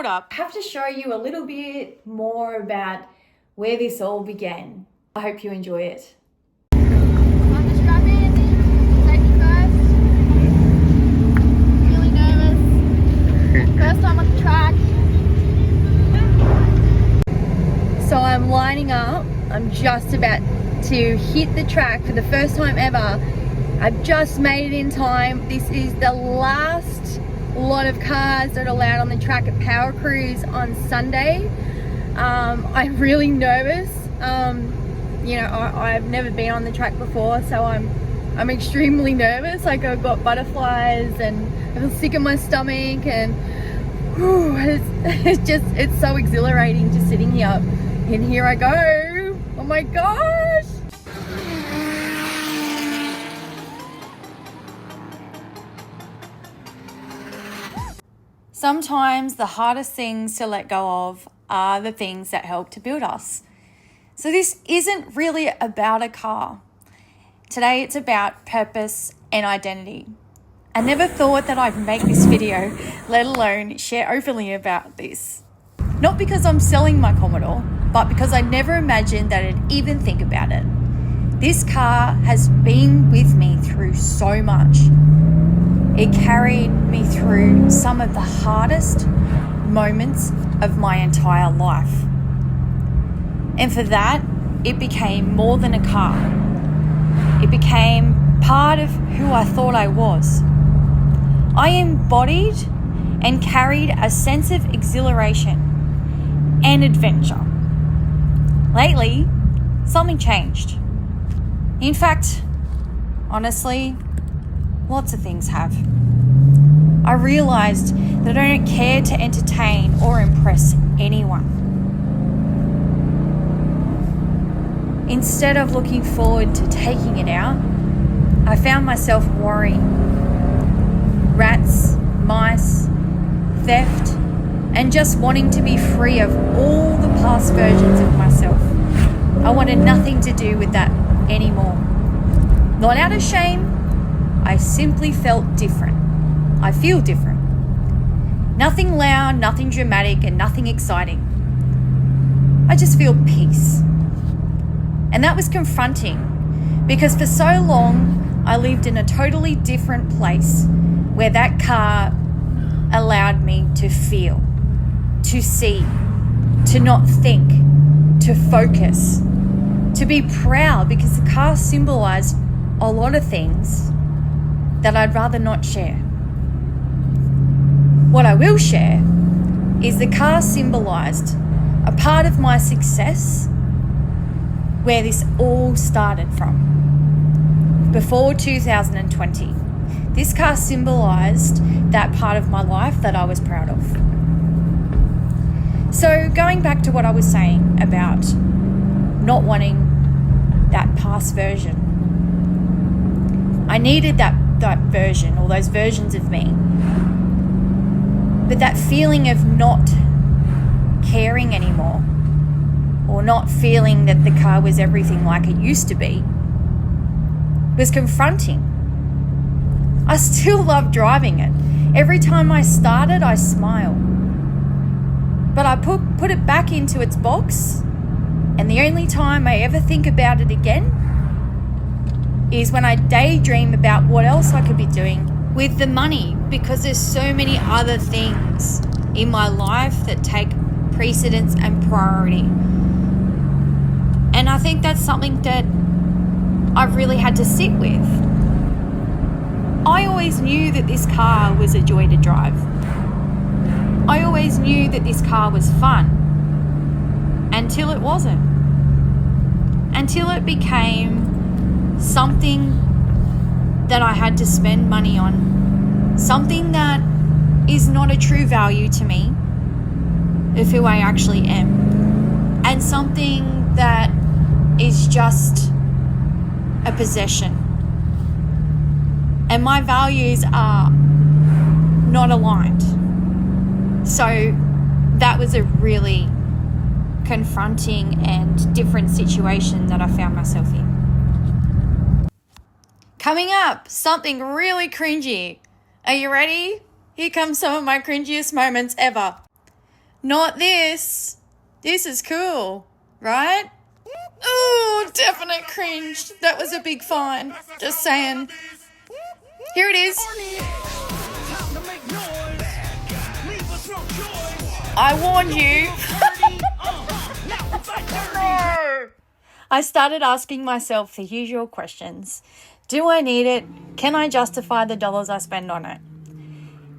hold up. I have to show you a little bit more about where this all began. I hope you enjoy it. I'm just grabbing safety first. Really nervous. First time on the track. So I'm lining up. I'm just about to hit the track for the first time ever. I've just made it in time. This is the last lot of cars that are allowed on the track at Power Cruise on Sunday. I'm really nervous. You know, I've never been on the track before, so I'm extremely nervous. Like, I've got butterflies and I feel sick in my stomach, and whew, it's so exhilarating just sitting here. And here I go. Oh my gosh. Sometimes the hardest things to let go of are the things that help to build us. So this isn't really about a car. Today it's about purpose and identity. I never thought that I'd make this video, let alone share openly about this. Not because I'm selling my Commodore, but because I never imagined that I'd even think about it. This car has been with me through so much. It carried me through some of the hardest moments of my entire life. And for that, it became more than a car. It became part of who I thought I was. I embodied and carried a sense of exhilaration and adventure. Lately, something changed. In fact, honestly, lots of things have. I realized that I don't care to entertain or impress anyone. Instead of looking forward to taking it out, I found myself worrying. Rats, mice, theft, and just wanting to be free of all the past versions of myself. I wanted nothing to do with that anymore. Not out of shame, I simply felt different. I feel different. Nothing loud, nothing dramatic, and nothing exciting. I just feel peace. And that was confronting, because for so long I lived in a totally different place where that car allowed me to feel, to see, to not think, to focus, to be proud, because the car symbolized a lot of things that I'd rather not share. What I will share is the car symbolized a part of my success where this all started from. Before 2020, this car symbolized that part of my life that I was proud of. So going back to what I was saying about not wanting that past version, I needed that version, or those versions of me. But that feeling of not caring anymore, or not feeling that the car was everything like it used to be, was confronting. I still love driving it. Every time I started, I smile. But I put it back into its box, and the only time I ever think about it again is when I daydream about what else I could be doing with the money, because there's so many other things in my life that take precedence and priority. And I think that's something that I've really had to sit with. I always knew that this car was a joy to drive. I always knew that this car was fun, until it wasn't. Until it became something that I had to spend money on, something that is not a true value to me of who I actually am, and something that is just a possession. And my values are not aligned. So that was a really confronting and different situation that I found myself in. Coming up, something really cringy. Are you ready? Here comes some of my cringiest moments ever. Not this. This is cool, right? Oh, definite cringe. That was a big fine. Just saying. Here it is. I warned you. No. I started asking myself the usual questions. Do I need it? Can I justify the dollars I spend on it?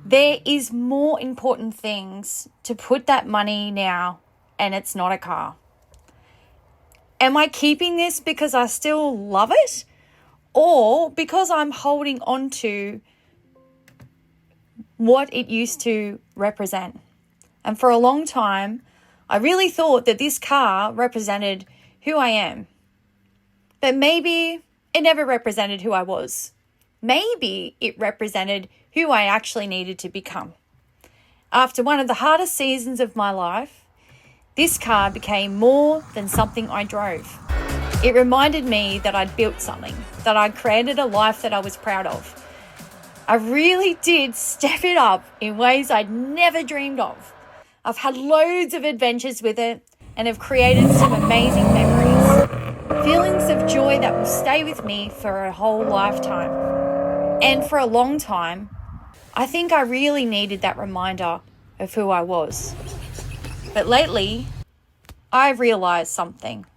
There is more important things to put that money now, and it's not a car. Am I keeping this because I still love it, or because I'm holding on to what it used to represent? And for a long time, I really thought that this car represented who I am. But maybe it never represented who I was. Maybe it represented who I actually needed to become. After one of the hardest seasons of my life, this car became more than something I drove. It reminded me that I'd built something, that I'd created a life that I was proud of. I really did step it up in ways I'd never dreamed of. I've had loads of adventures with it and have created some amazing memories. Feelings of joy that will stay with me for a whole lifetime. And for a long time, I think I really needed that reminder of who I was. But lately, I've realised something.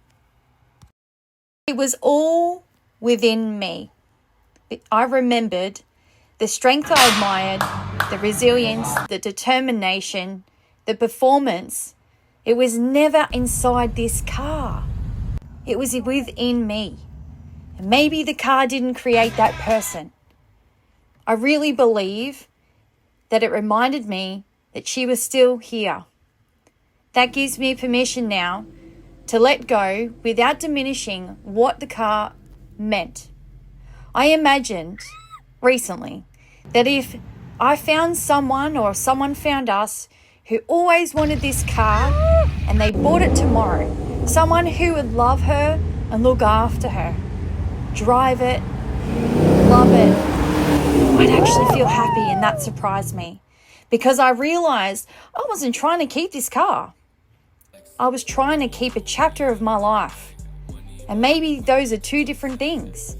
It was all within me. I remembered the strength I admired, the resilience, the determination, the performance. It was never inside this car. It was within me. And maybe the car didn't create that person. I really believe that it reminded me that she was still here. That gives me permission now to let go without diminishing what the car meant. I imagined recently that if I found someone or someone found us who always wanted this car and they bought it tomorrow, someone who would love her and look after her, drive it, love it, I'd actually feel happy, and that surprised me because I realised I wasn't trying to keep this car. I was trying to keep a chapter of my life. And maybe those are two different things.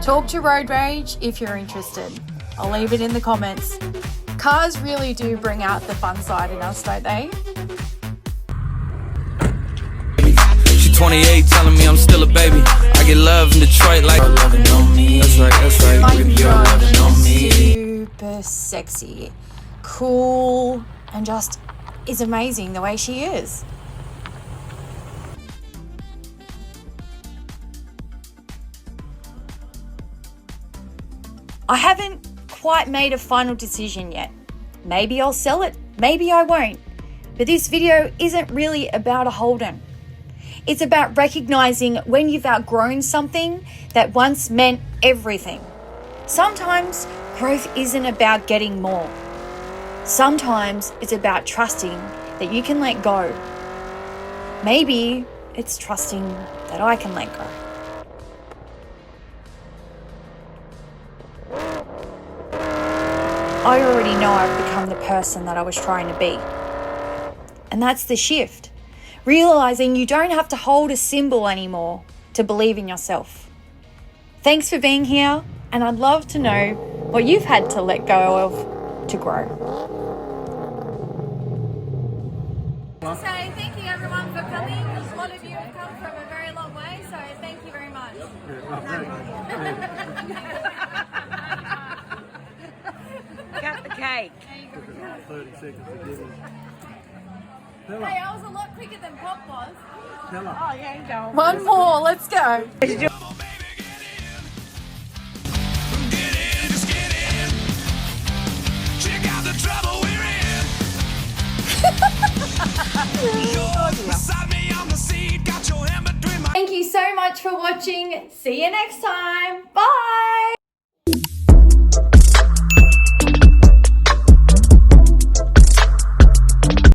Talk to Road Rage if you're interested. I'll leave it in the comments. Cars really do bring out the fun side in us, don't they? She 28 telling me I'm still a baby. I get love in Detroit like loving on me. That's right. My God, she's super sexy, cool, and just is amazing the way she is. I haven't quite made a final decision yet. Maybe I'll sell it, maybe I won't. But this video isn't really about a Holden. It's about recognizing when you've outgrown something that once meant everything. Sometimes growth isn't about getting more. Sometimes it's about trusting that you can let go. Maybe it's trusting that I can let go. I already know I've become the person that I was trying to be. And that's the shift. Realizing you don't have to hold a symbol anymore to believe in yourself. Thanks for being here, and I'd love to know what you've had to let go of to grow. To say thank you everyone for coming. A lot of you have come from a very long way, so thank you very much. Cut the cake. 30 seconds to get in. Hey, I was a lot quicker than Pop was. Oh, yeah, you go. One more, let's go. Beside me on the seat, got your hammer so much for watching. See you next time. Bye.